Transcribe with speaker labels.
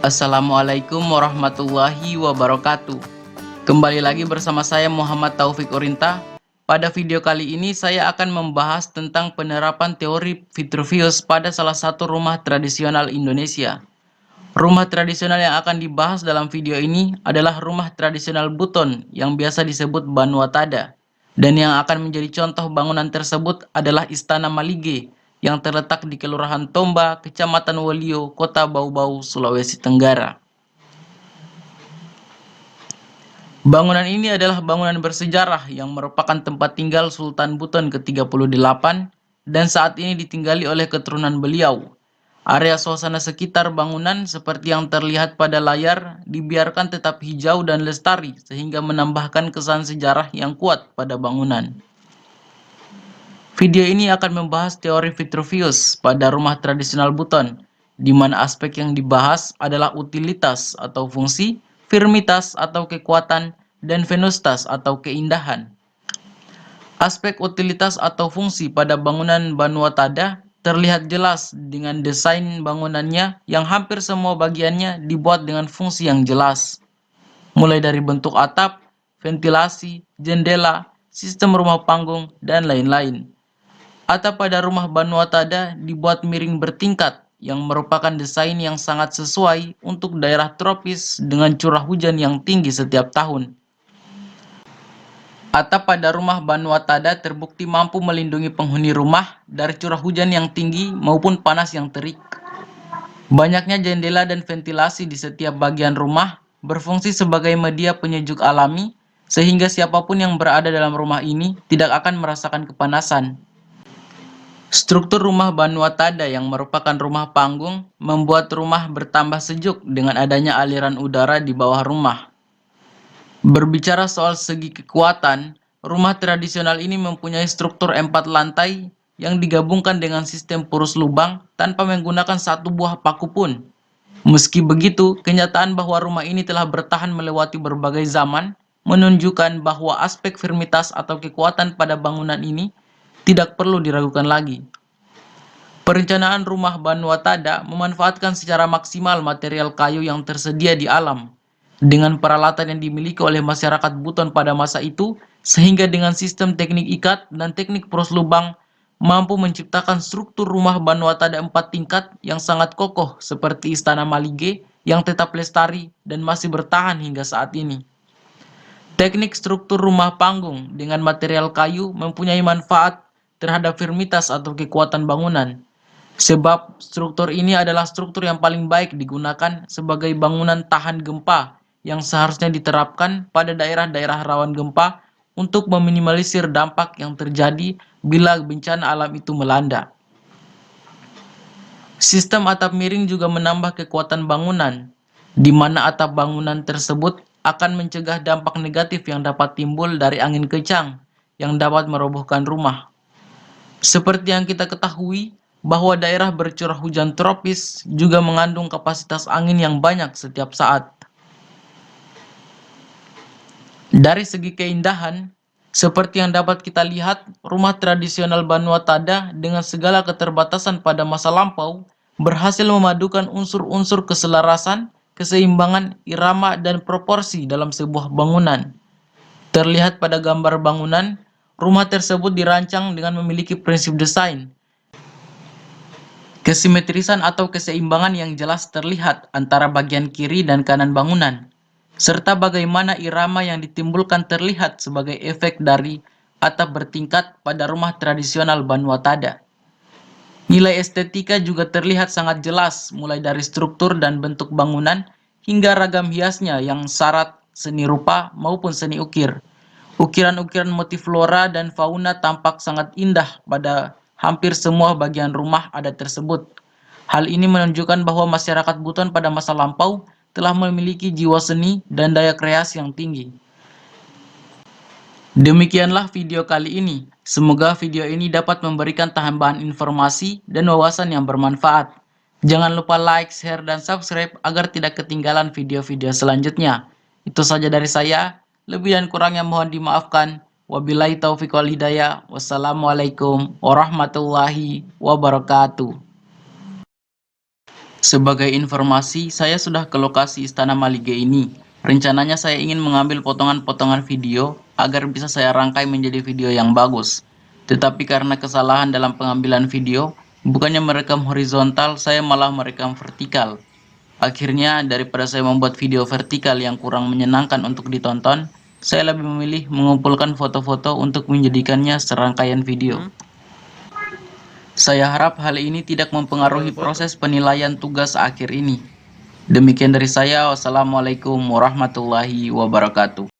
Speaker 1: Assalamualaikum warahmatullahi wabarakatuh. Kembali lagi bersama saya Muhammad Taufik Urinta. Pada video kali ini saya akan membahas tentang penerapan teori Vitruvius pada salah satu rumah tradisional Indonesia. Rumah tradisional yang akan dibahas dalam video ini adalah rumah tradisional Buton yang biasa disebut Banuatada. Dan yang akan menjadi contoh bangunan tersebut adalah Istana Malige yang terletak di Kelurahan Tomba, Kecamatan Wolio, Kota Bau-Bau, Sulawesi Tenggara. Bangunan ini adalah bangunan bersejarah yang merupakan tempat tinggal Sultan Buton ke-38 dan saat ini ditinggali oleh keturunan beliau. Area suasana sekitar bangunan seperti yang terlihat pada layar dibiarkan tetap hijau dan lestari sehingga menambahkan kesan sejarah yang kuat pada bangunan. Video ini akan membahas teori Vitruvius pada rumah tradisional Buton, di mana aspek yang dibahas adalah utilitas atau fungsi, firmitas atau kekuatan, dan venustas atau keindahan. Aspek utilitas atau fungsi pada bangunan Banuatada terlihat jelas dengan desain bangunannya yang hampir semua bagiannya dibuat dengan fungsi yang jelas. Mulai dari bentuk atap, ventilasi, jendela, sistem rumah panggung, dan lain-lain. Atap pada rumah Banuatada dibuat miring bertingkat yang merupakan desain yang sangat sesuai untuk daerah tropis dengan curah hujan yang tinggi setiap tahun. Atap pada rumah Banuatada terbukti mampu melindungi penghuni rumah dari curah hujan yang tinggi maupun panas yang terik. Banyaknya jendela dan ventilasi di setiap bagian rumah berfungsi sebagai media penyejuk alami, sehingga siapapun yang berada dalam rumah ini tidak akan merasakan kepanasan. Struktur rumah Banuatada yang merupakan rumah panggung membuat rumah bertambah sejuk dengan adanya aliran udara di bawah rumah. Berbicara soal segi kekuatan, rumah tradisional ini mempunyai struktur 4 lantai yang digabungkan dengan sistem purus lubang tanpa menggunakan satu buah paku pun. Meski begitu, kenyataan bahwa rumah ini telah bertahan melewati berbagai zaman menunjukkan bahwa aspek firmitas atau kekuatan pada bangunan ini tidak perlu diragukan lagi. Perencanaan rumah Banuatada memanfaatkan secara maksimal material kayu yang tersedia di alam, dengan peralatan yang dimiliki oleh masyarakat Buton pada masa itu, sehingga dengan sistem teknik ikat dan teknik pros lubang mampu menciptakan struktur rumah Banuatada 4 tingkat yang sangat kokoh seperti Istana Malige yang tetap lestari dan masih bertahan hingga saat ini. Teknik struktur rumah panggung dengan material kayu mempunyai manfaat terhadap firmitas atau kekuatan bangunan, sebab struktur ini adalah struktur yang paling baik digunakan sebagai bangunan tahan gempa yang seharusnya diterapkan pada daerah-daerah rawan gempa untuk meminimalisir dampak yang terjadi bila bencana alam itu melanda. Sistem atap miring juga menambah kekuatan bangunan, di mana atap bangunan tersebut akan mencegah dampak negatif yang dapat timbul dari angin kencang yang dapat merobohkan rumah. Seperti yang kita ketahui, bahwa daerah bercurah hujan tropis juga mengandung kapasitas angin yang banyak setiap saat. Dari segi keindahan, seperti yang dapat kita lihat, rumah tradisional Banuatada dengan segala keterbatasan pada masa lampau berhasil memadukan unsur-unsur keselarasan, keseimbangan, irama, dan proporsi dalam sebuah bangunan. Terlihat pada gambar bangunan, rumah tersebut dirancang dengan memiliki prinsip desain. Kesimetrisan atau keseimbangan yang jelas terlihat antara bagian kiri dan kanan bangunan, serta bagaimana irama yang ditimbulkan terlihat sebagai efek dari atap bertingkat pada rumah tradisional Banuatada. Nilai estetika juga terlihat sangat jelas, mulai dari struktur dan bentuk bangunan hingga ragam hiasnya yang syarat seni rupa maupun seni ukir. Ukiran-ukiran motif flora dan fauna tampak sangat indah pada hampir semua bagian rumah adat tersebut. Hal ini menunjukkan bahwa masyarakat Buton pada masa lampau telah memiliki jiwa seni dan daya kreasi yang tinggi. Demikianlah video kali ini. Semoga video ini dapat memberikan tambahan informasi dan wawasan yang bermanfaat. Jangan lupa like, share, dan subscribe agar tidak ketinggalan video-video selanjutnya. Itu saja dari saya. Lebih dan kurangnya mohon dimaafkan. Wabillahi taufiq wal hidayah. Wassalamualaikum warahmatullahi wabarakatuh. Sebagai informasi, saya sudah ke lokasi Istana Malige ini. Rencananya saya ingin mengambil potongan-potongan video agar bisa saya rangkai menjadi video yang bagus. Tetapi karena kesalahan dalam pengambilan video, bukannya merekam horizontal, saya malah merekam vertikal. Akhirnya, daripada saya membuat video vertikal yang kurang menyenangkan untuk ditonton, saya lebih memilih mengumpulkan foto-foto untuk menjadikannya serangkaian video. Saya harap hal ini tidak mempengaruhi proses penilaian tugas akhir ini. Demikian dari saya, wassalamualaikum warahmatullahi wabarakatuh.